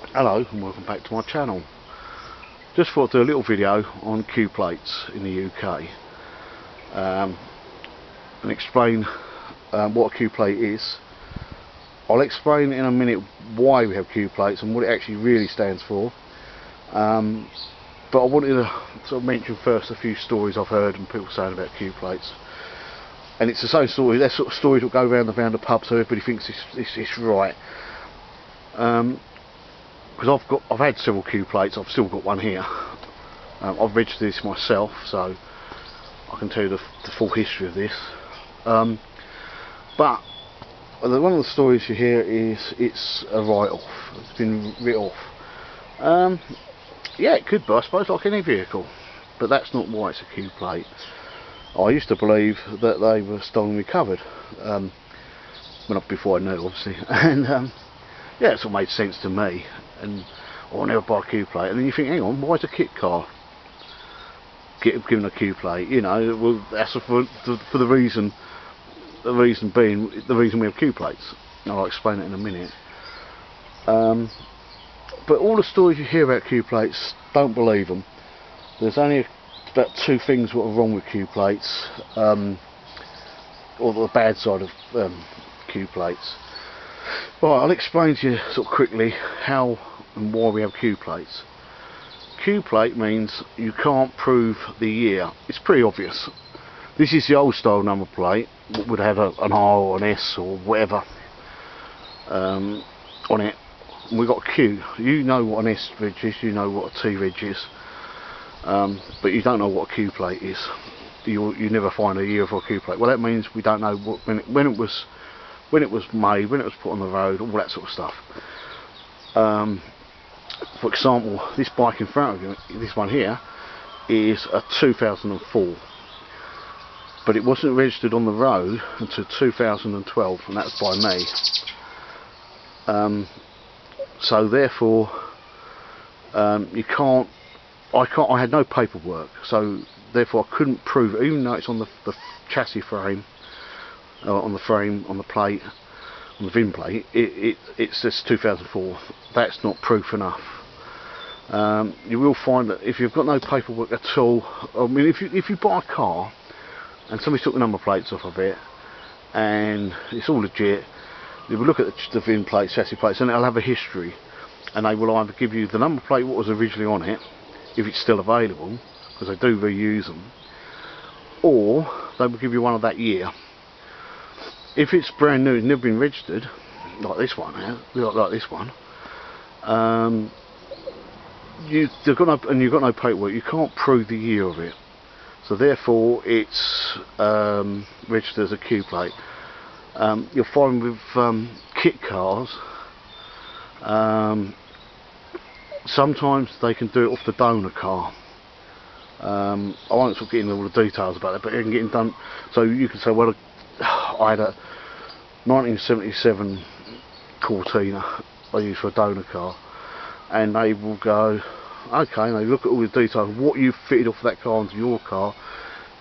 Hello and welcome back to my channel. Just thought I'd do a little video on Q plates in the UK and explain what a Q plate is. I'll explain in a minute why we have Q plates and what it actually really stands for, but I wanted to sort of mention first a few stories I've heard and people saying about Q plates. And it's the same story, they're sort of stories that go around the pub so everybody thinks it's right. Because I've had several Q plates. I've still got one here. I've registered this myself, so I can tell you the full history of this. But one of the stories you hear is it's a write-off. It's been written off. Yeah, it could be, I suppose, like any vehicle, but that's not why it's a Q plate. I used to believe that they were stolen and recovered. Well, not before I knew, obviously, and yeah, it's all made sense to me. And I'll never buy a Q plate. And then you think, hang on, why is a kit car given a Q plate? You know, well, that's for the reason. The reason being the reason we have Q plates. And I'll explain it in a minute. But all the stories you hear about Q plates, don't believe them. There's only about two things that are wrong with Q plates, or the bad side of Q plates. Right, I'll explain to you sort of quickly how and why we have Q plates. Q plate means you can't prove the year. It's pretty obvious. This is the old style number plate, would have an R or an S or whatever on it. And we've got a Q. You know what an S reg is, you know what a T reg is, but you don't know what a Q plate is. You never find a year for a Q plate. Well, that means we don't know when it was made, when it was put on the road, all that sort of stuff. For example, this bike in front of you, this one here, is a 2004, but it wasn't registered on the road until 2012, and that was by me. So therefore, you can't. I had no paperwork, so therefore I couldn't prove it, even though it's on the chassis frame. On the frame, on the plate, on the VIN plate, it says 2004. That's not proof enough. You will find that if you've got no paperwork at all, I mean, if you buy a car and somebody took the number plates off of it and it's all legit, you will look at the VIN plates, chassis plates, and it'll have a history, and they will either give you the number plate, what was originally on it, if it's still available, because they do reuse them, or they will give you one of that year. If it's brand new, it's never been registered, like this one here, like this one, you've got no paperwork, you can't prove the year of it, so therefore it's registered as a Q plate. You'll find with kit cars, sometimes they can do it off the donor car. I won't sort of get into all the details about that, but it can get done. So you can say, well, I had a 1977 Cortina I used for a donor car, and they will go, okay, and they look at all the details, what you've fitted off that car onto your car,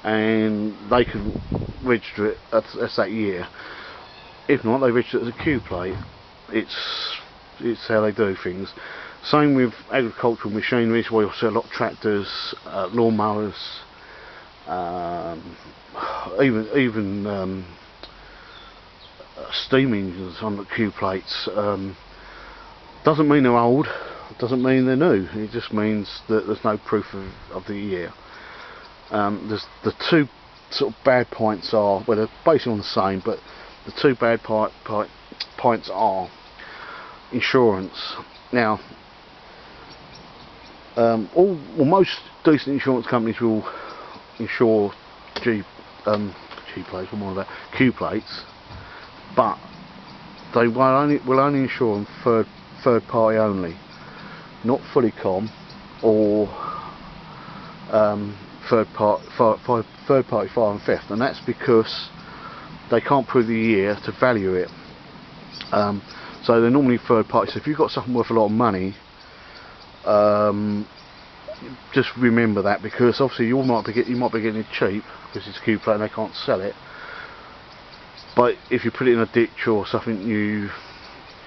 and they can register it as that year. If not, they register it as a Q plate. It's how they do things. Same with agricultural machinery, where you'll see a lot of tractors, lawnmowers, even steam engines on the Q plates. Doesn't mean they're old, doesn't mean they're new, it just means that there's no proof of the year. There's the two sort of bad points are, well, they're basically on the same, but the two bad points are insurance. Now, most decent insurance companies will insure Q plates, but they will only insure them third party only, not fully com or third party fire and theft, and that's because they can't prove the year to value it. So they're normally third party. So if you've got something worth a lot of money, just remember that, because obviously you might be getting it cheap because it's a Q plate and they can't sell it. But if you put it in a ditch or something, you're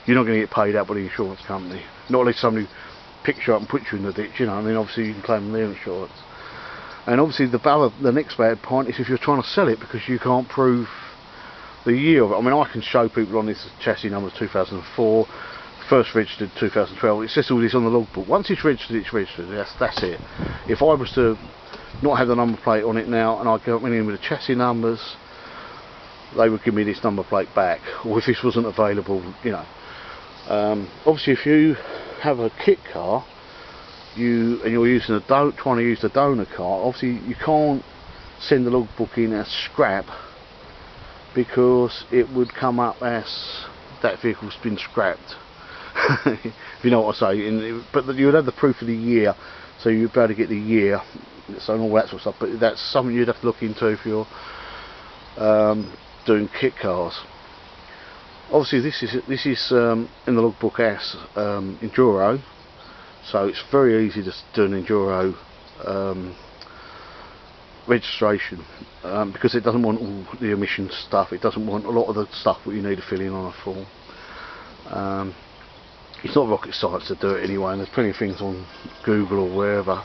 not going to get paid out by the insurance company. Not unless somebody picks you up and puts you in the ditch, you know. I mean, obviously you can claim their insurance. And obviously the next bad point is if you're trying to sell it because you can't prove the year of it. I mean, I can show people on this chassis number 2004, first registered 2012. It says all this on the logbook. Once it's registered, it's registered. That's it. If I was to not have the number plate on it now and I go in with the chassis numbers, they would give me this number plate back, or if this wasn't available, you know. Obviously if you have a kit car and you're using trying to use the donor car, obviously you can't send the logbook in as scrap, because it would come up as that vehicle's been scrapped. If you know what I say. But you would have the proof of the year, so you'd be able to get the year, so and all that sort of stuff. But that's something you'd have to look into if you're doing kit cars. Obviously this is in the logbook as enduro, so it's very easy to do an enduro registration, because it doesn't want all the emissions stuff. It doesn't want a lot of the stuff that you need to fill in on a form. It's not rocket science to do it anyway, and there's plenty of things on Google or wherever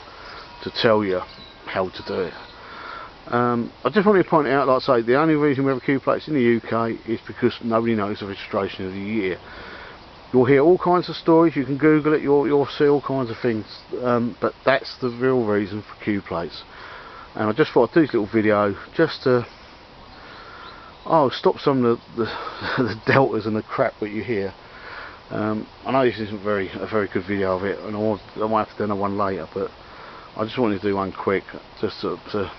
to tell you how to do it. I just wanted to point out, like I say, the only reason we have Q plates in the UK is because nobody knows the registration of the year. You'll hear all kinds of stories, you can Google it, you'll see all kinds of things, but that's the real reason for Q plates. And I just thought I'd do this little video just to stop some of the deltas and the crap that you hear. I know this isn't a very good video of it, and I might have to do another one later, but I just wanted to do one quick just to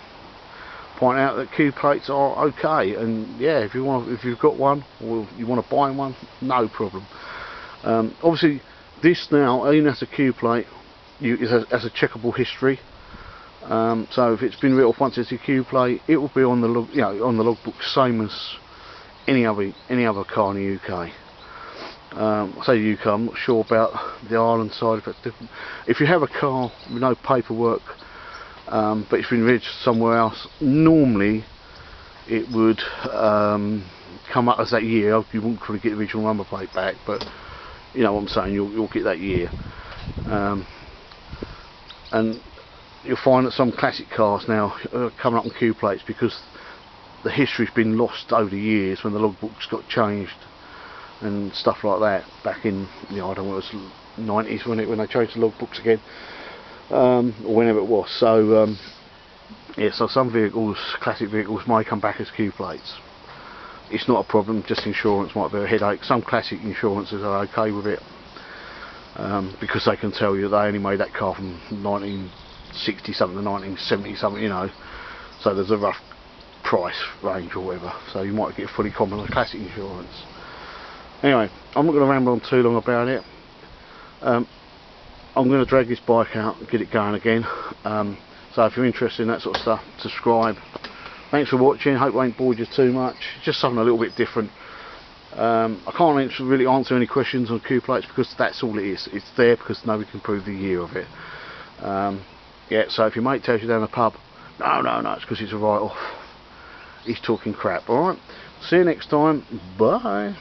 point out that Q plates are okay. And yeah, if you've got one or you want to buy one, no problem. Obviously this now, even as a Q plate, has a checkable history. So if it's been written off once as a Q plate, it will be on the logbook, same as any other car in the UK. I say the UK, I'm not sure about the Ireland side if that's different. If you have a car with no paperwork, but it's been registered somewhere else, normally it would come up as that year. You wouldn't probably get the original number plate back, but you know what I'm saying, you'll get that year. And you'll find that some classic cars now are coming up on Q plates because the history's been lost over the years when the logbooks got changed and stuff like that back in, you know, I don't know, it was 90s when they changed the logbooks again, or whenever it was. So yeah, so some vehicles, classic vehicles, may come back as Q plates. It's not a problem, just insurance might be a headache. Some classic insurances are okay with it, because they can tell you they only made that car from 1960 something to 1970 something, you know, so there's a rough price range or whatever, so you might get fully competent classic insurance. Anyway, I'm not going to ramble on too long about it. I'm going to drag this bike out and get it going again. So if you're interested in that sort of stuff, subscribe. Thanks for watching. Hope I ain't bored you too much. Just something a little bit different. I can't really answer any questions on Q plates because that's all it is. It's there because nobody can prove the year of it. Yeah, so if your mate tells you down the pub, no, it's because it's a write-off, he's talking crap. Alright, see you next time. Bye.